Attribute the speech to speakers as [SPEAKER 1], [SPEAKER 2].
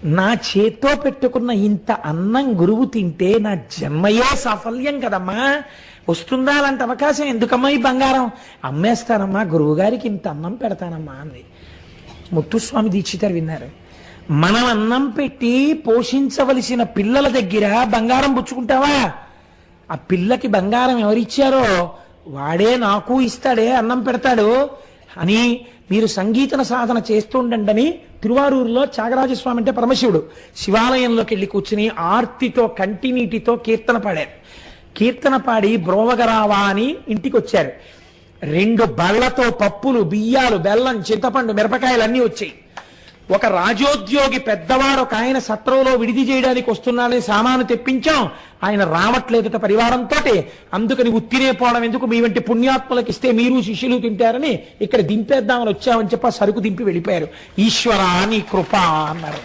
[SPEAKER 1] నా చేత్తో పెట్టుకున్న ఇంత అన్నం గురువు తింటే నా జన్మయే సాఫల్యం కదమ్మా. వస్తుందా అలాంటి అవకాశం? ఎందుకమ్మా ఈ బంగారం? అమ్మేస్తానమ్మా, గురువు గారికి ఇంత అన్నం పెడతానమ్మా అంది. ముత్తుస్వామి దీక్షితారు విన్నారు. మనం అన్నం పెట్టి పోషించవలసిన పిల్లల దగ్గర బంగారం పుచ్చుకుంటావా? ఆ పిల్లకి బంగారం ఎవరిచ్చారో వాడే నాకు ఇస్తాడే, అన్నం పెడతాడు అని మీరు సంగీతన సాధన చేస్తుండండి. తిరువారూరులో త్యాగరాజస్వామి అంటే పరమశివుడు శివాలయంలోకి వెళ్ళి కూర్చుని ఆర్తితో కంటినీటితో కీర్తన పాడారు. కీర్తన పాడి బ్రోవగరావా అని ఇంటికి వచ్చారు. 2 బళ్ళతో పప్పులు, బియ్యాలు, బెల్లం, చింతపండు, మిరపకాయలు అన్నీ వచ్చాయి. ఒక రాజోద్యోగి పెద్దవాడు ఒక ఆయన సత్రంలో విడిది చేయడానికి వస్తున్నాడని సామాను తెప్పించాం. ఆయన రావట్లేదట పరివారంతో. అందుకని ఉత్తినే పోవడం ఎందుకు, మీ వంటి పుణ్యాత్మలకు ఇస్తే మీరు శిష్యులు తింటారని ఇక్కడ దింపేద్దామని వచ్చామని చెప్పి సరుకు దింపి వెళ్ళిపోయారు. ఈశ్వరా నీ కృప అన్నారు.